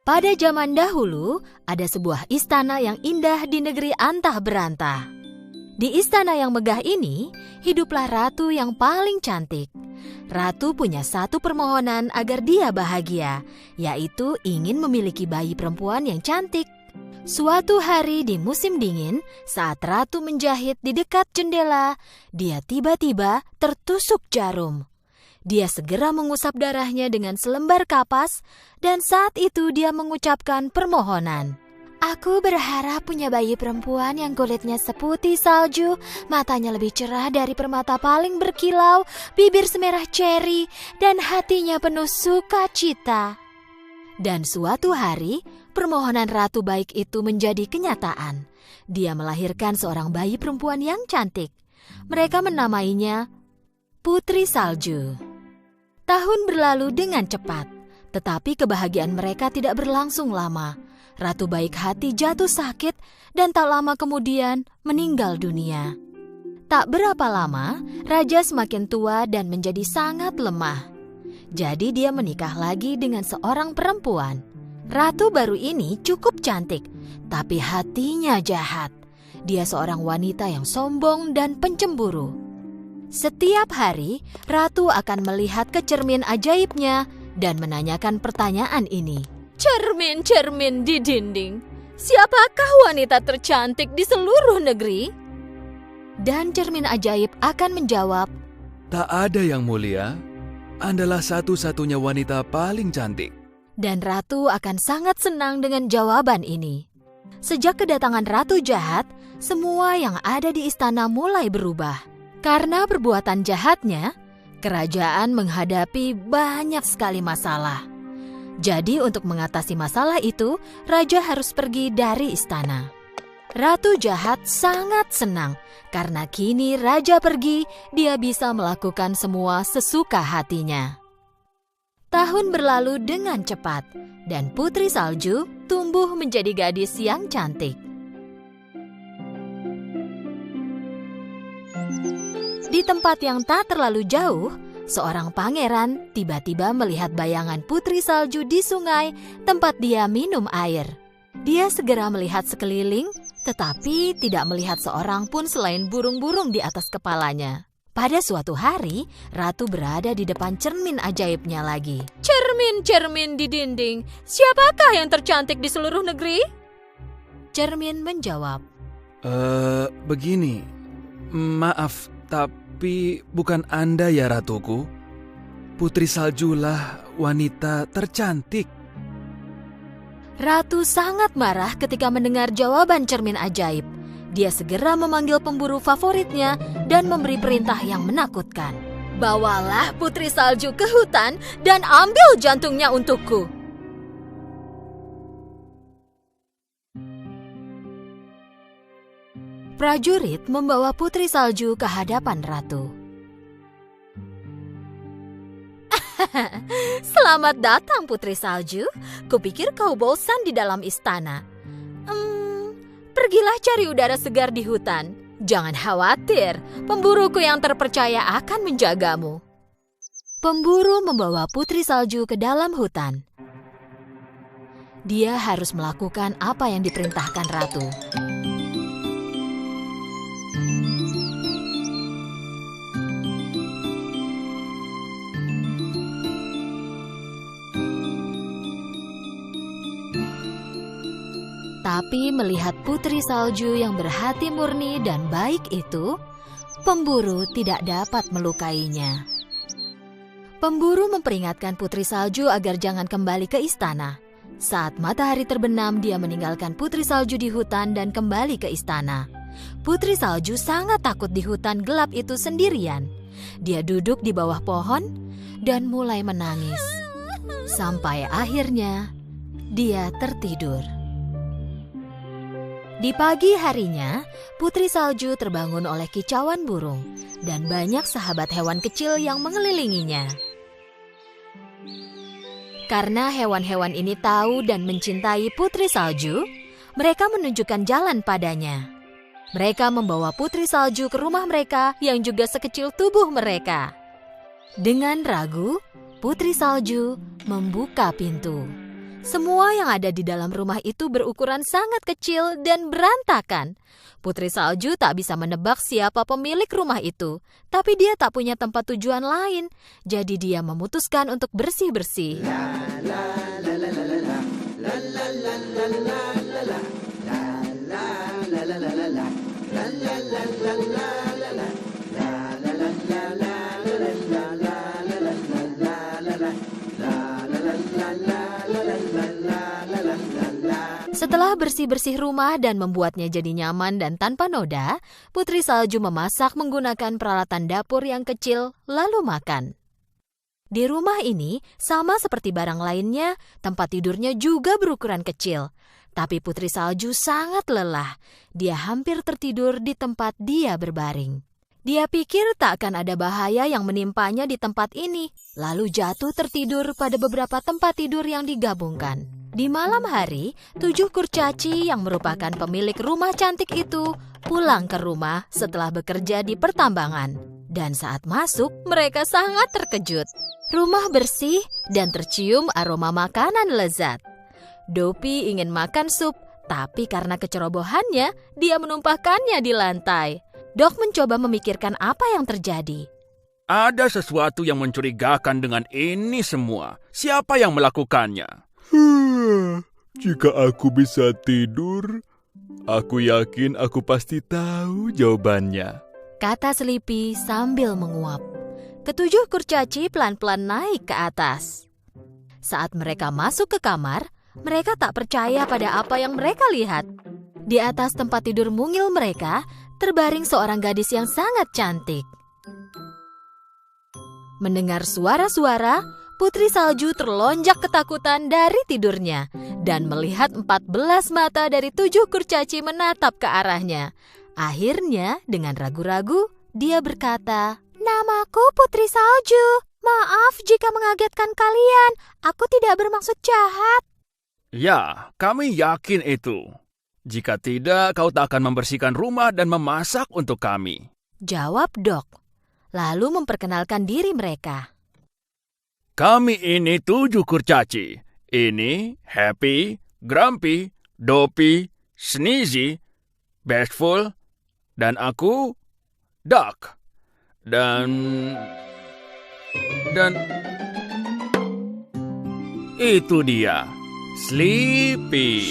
Pada zaman dahulu, ada sebuah istana yang indah di negeri antah berantah. Di istana yang megah ini, hiduplah ratu yang paling cantik. Ratu punya satu permohonan agar dia bahagia, yaitu ingin memiliki bayi perempuan yang cantik. Suatu hari di musim dingin, saat ratu menjahit di dekat jendela, dia tiba-tiba tertusuk jarum. Dia segera mengusap darahnya dengan selembar kapas, dan saat itu dia mengucapkan permohonan. Aku berharap punya bayi perempuan yang kulitnya seputih salju, matanya lebih cerah dari permata paling berkilau, bibir semerah ceri, dan hatinya penuh sukacita. Dan suatu hari, permohonan ratu baik itu menjadi kenyataan. Dia melahirkan seorang bayi perempuan yang cantik. Mereka menamainya Putri Salju. Tahun berlalu dengan cepat, tetapi kebahagiaan mereka tidak berlangsung lama. Ratu baik hati jatuh sakit dan tak lama kemudian meninggal dunia. Tak berapa lama, raja semakin tua dan menjadi sangat lemah. Jadi dia menikah lagi dengan seorang perempuan. Ratu baru ini cukup cantik, tapi hatinya jahat. Dia seorang wanita yang sombong dan pencemburu. Setiap hari, ratu akan melihat ke cermin ajaibnya dan menanyakan pertanyaan ini. Cermin-cermin di dinding, siapakah wanita tercantik di seluruh negeri? Dan cermin ajaib akan menjawab, tak ada yang mulia, Andalah satu-satunya wanita paling cantik. Dan ratu akan sangat senang dengan jawaban ini. Sejak kedatangan ratu jahat, semua yang ada di istana mulai berubah. Karena perbuatan jahatnya, kerajaan menghadapi banyak sekali masalah. Jadi untuk mengatasi masalah itu, raja harus pergi dari istana. Ratu jahat sangat senang karena kini raja pergi, dia bisa melakukan semua sesuka hatinya. Tahun berlalu dengan cepat dan Putri Salju tumbuh menjadi gadis yang cantik. Di tempat yang tak terlalu jauh, seorang pangeran tiba-tiba melihat bayangan Putri Salju di sungai tempat dia minum air. Dia segera melihat sekeliling, tetapi tidak melihat seorang pun selain burung-burung di atas kepalanya. Pada suatu hari, ratu berada di depan cermin ajaibnya lagi. Cermin-cermin di dinding, siapakah yang tercantik di seluruh negeri? Cermin menjawab, Begini, maaf, tapi bukan Anda ya ratuku. Putri Saljulah wanita tercantik. Ratu sangat marah ketika mendengar jawaban cermin ajaib. Dia segera memanggil pemburu favoritnya dan memberi perintah yang menakutkan. Bawalah Putri Salju ke hutan dan ambil jantungnya untukku. Prajurit membawa Putri Salju ke hadapan ratu. Selamat datang Putri Salju. Kupikir kau bosan di dalam istana. Pergilah cari udara segar di hutan. Jangan khawatir, pemburuku yang terpercaya akan menjagamu. Pemburu membawa Putri Salju ke dalam hutan. Dia harus melakukan apa yang diperintahkan ratu. Tapi melihat Putri Salju yang berhati murni dan baik itu, pemburu tidak dapat melukainya. Pemburu memperingatkan Putri Salju agar jangan kembali ke istana. Saat matahari terbenam, dia meninggalkan Putri Salju di hutan dan kembali ke istana. Putri Salju sangat takut di hutan gelap itu sendirian. Dia duduk di bawah pohon dan mulai menangis. Sampai akhirnya, dia tertidur. Di pagi harinya, Putri Salju terbangun oleh kicauan burung dan banyak sahabat hewan kecil yang mengelilinginya. Karena hewan-hewan ini tahu dan mencintai Putri Salju, mereka menunjukkan jalan padanya. Mereka membawa Putri Salju ke rumah mereka yang juga sekecil tubuh mereka. Dengan ragu, Putri Salju membuka pintu. Semua yang ada di dalam rumah itu berukuran sangat kecil dan berantakan. Putri Salju tak bisa menebak siapa pemilik rumah itu, tapi dia tak punya tempat tujuan lain. Jadi dia memutuskan untuk bersih-bersih. Setelah bersih-bersih rumah dan membuatnya jadi nyaman dan tanpa noda, Putri Salju memasak menggunakan peralatan dapur yang kecil, lalu makan. Di rumah ini, sama seperti barang lainnya, tempat tidurnya juga berukuran kecil. Tapi Putri Salju sangat lelah. Dia hampir tertidur di tempat dia berbaring. Dia pikir tak akan ada bahaya yang menimpanya di tempat ini, lalu jatuh tertidur pada beberapa tempat tidur yang digabungkan. Di malam hari, 7 kurcaci yang merupakan pemilik rumah cantik itu pulang ke rumah setelah bekerja di pertambangan. Dan saat masuk, mereka sangat terkejut. Rumah bersih dan tercium aroma makanan lezat. Dopi ingin makan sup, tapi karena kecerobohannya, dia menumpahkannya di lantai. Dok mencoba memikirkan apa yang terjadi. Ada sesuatu yang mencurigakan dengan ini semua. Siapa yang melakukannya? Jika aku bisa tidur, aku yakin aku pasti tahu jawabannya, kata Selipi sambil menguap. Ketujuh kurcaci pelan-pelan naik ke atas. Saat mereka masuk ke kamar, mereka tak percaya pada apa yang mereka lihat. Di atas tempat tidur mungil mereka, terbaring seorang gadis yang sangat cantik. Mendengar suara-suara, Putri Salju terlonjak ketakutan dari tidurnya dan melihat 14 mata dari 7 kurcaci menatap ke arahnya. Akhirnya, dengan ragu-ragu, dia berkata, "Namaku Putri Salju. Maaf jika mengagetkan kalian. Aku tidak bermaksud jahat." Ya, kami yakin itu. Jika tidak, kau tak akan membersihkan rumah dan memasak untuk kami. Jawab Dok, lalu memperkenalkan diri mereka. Kami ini 7 kurcaci. Ini Happy, Grumpy, Dopi, Sneezy, Bashful, dan aku, Duck. Dan itu dia, Sleepy.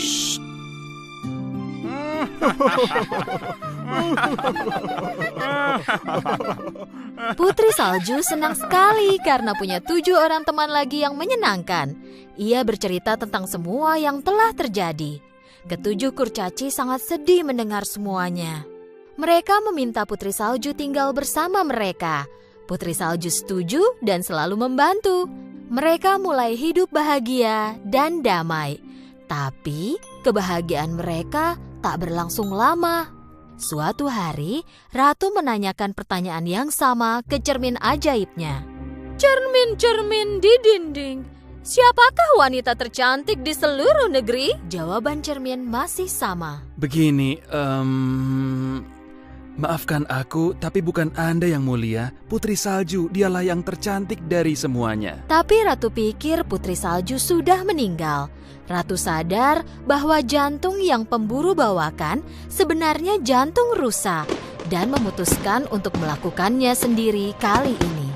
Putri Salju senang sekali karena punya 7 orang teman lagi yang menyenangkan. Ia bercerita tentang semua yang telah terjadi. Ketujuh kurcaci sangat sedih mendengar semuanya. Mereka meminta Putri Salju tinggal bersama mereka. Putri Salju setuju dan selalu membantu. Mereka mulai hidup bahagia dan damai. Tapi kebahagiaan mereka tak berlangsung lama. Suatu hari, Ratu menanyakan pertanyaan yang sama ke cermin ajaibnya. "Cermin-cermin di dinding, siapakah wanita tercantik di seluruh negeri?" Jawaban cermin masih sama. Begini, maafkan aku, tapi bukan Anda yang mulia. Putri Salju, dialah yang tercantik dari semuanya. Tapi Ratu pikir Putri Salju sudah meninggal. Ratu sadar bahwa jantung yang pemburu bawakan sebenarnya jantung rusa dan memutuskan untuk melakukannya sendiri kali ini.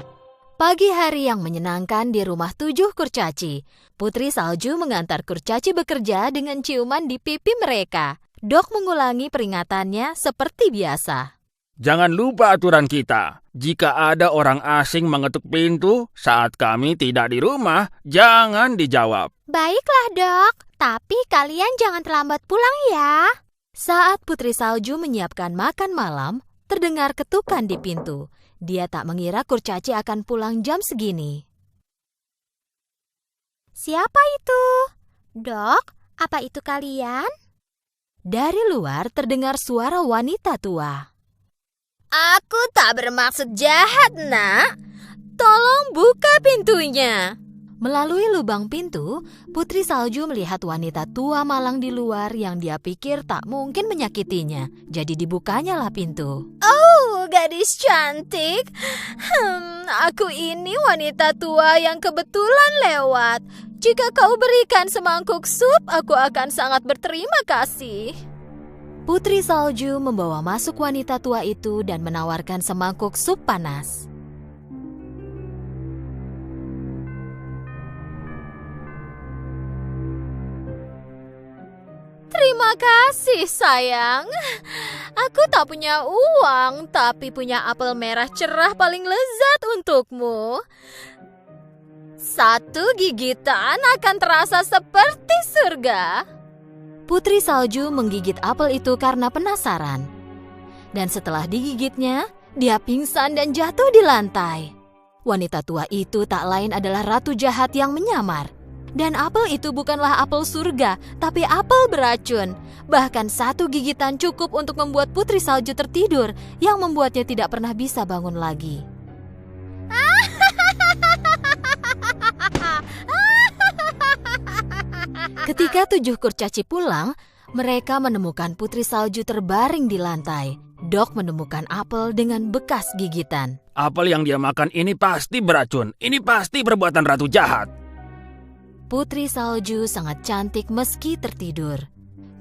Pagi hari yang menyenangkan di rumah 7 kurcaci. Putri Salju mengantar kurcaci bekerja dengan ciuman di pipi mereka. Dok mengulangi peringatannya seperti biasa. Jangan lupa aturan kita. Jika ada orang asing mengetuk pintu saat kami tidak di rumah, jangan dijawab. Baiklah, Dok. Tapi kalian jangan terlambat pulang ya. Saat Putri Salju menyiapkan makan malam, terdengar ketukan di pintu. Dia tak mengira kurcaci akan pulang jam segini. "Siapa itu? Dok, apa itu kalian?" Dari luar terdengar suara wanita tua. "Aku tak bermaksud jahat, Nak. Tolong buka pintunya." Melalui lubang pintu, Putri Salju melihat wanita tua malang di luar yang dia pikir tak mungkin menyakitinya. Jadi dibukanyalah pintu. "Oh, gadis cantik. Aku ini wanita tua yang kebetulan lewat. Jika kau berikan semangkuk sup, aku akan sangat berterima kasih. Putri Salju membawa masuk wanita tua itu dan menawarkan semangkuk sup panas. Terima kasih, sayang. Aku tak punya uang, tapi punya apel merah cerah paling lezat untukmu. Satu gigitan akan terasa seperti surga. Putri Salju menggigit apel itu karena penasaran. Dan setelah digigitnya, dia pingsan dan jatuh di lantai. Wanita tua itu tak lain adalah ratu jahat yang menyamar. Dan apel itu bukanlah apel surga, tapi apel beracun. Bahkan satu gigitan cukup untuk membuat Putri Salju tertidur, yang membuatnya tidak pernah bisa bangun lagi. Ketika 7 kurcaci pulang, mereka menemukan Putri Salju terbaring di lantai. Dok menemukan apel dengan bekas gigitan. Apel yang dia makan ini pasti beracun. Ini pasti perbuatan ratu jahat. Putri Salju sangat cantik meski tertidur.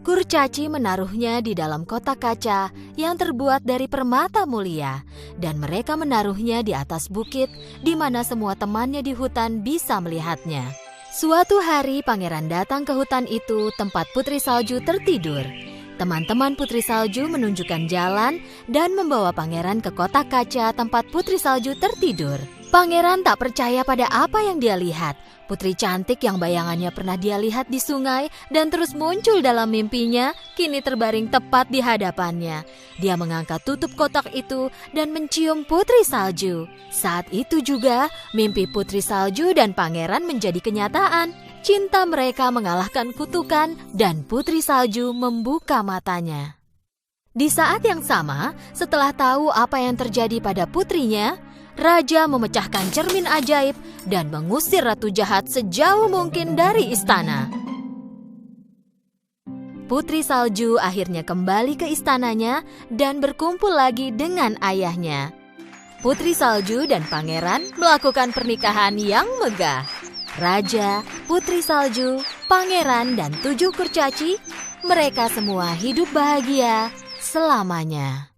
Kurcaci menaruhnya di dalam kotak kaca yang terbuat dari permata mulia. Dan mereka menaruhnya di atas bukit di mana semua temannya di hutan bisa melihatnya. Suatu hari pangeran datang ke hutan itu tempat Putri Salju tertidur. Teman-teman Putri Salju menunjukkan jalan dan membawa pangeran ke kotak kaca tempat Putri Salju tertidur. Pangeran tak percaya pada apa yang dia lihat. Putri cantik yang bayangannya pernah dia lihat di sungai dan terus muncul dalam mimpinya, kini terbaring tepat di hadapannya. Dia mengangkat tutup kotak itu dan mencium Putri Salju. Saat itu juga, mimpi Putri Salju dan pangeran menjadi kenyataan. Cinta mereka mengalahkan kutukan dan Putri Salju membuka matanya. Di saat yang sama, setelah tahu apa yang terjadi pada putrinya, Raja memecahkan cermin ajaib dan mengusir ratu jahat sejauh mungkin dari istana. Putri Salju akhirnya kembali ke istananya dan berkumpul lagi dengan ayahnya. Putri Salju dan pangeran melakukan pernikahan yang megah. Raja, Putri Salju, pangeran, dan 7 kurcaci, mereka semua hidup bahagia selamanya.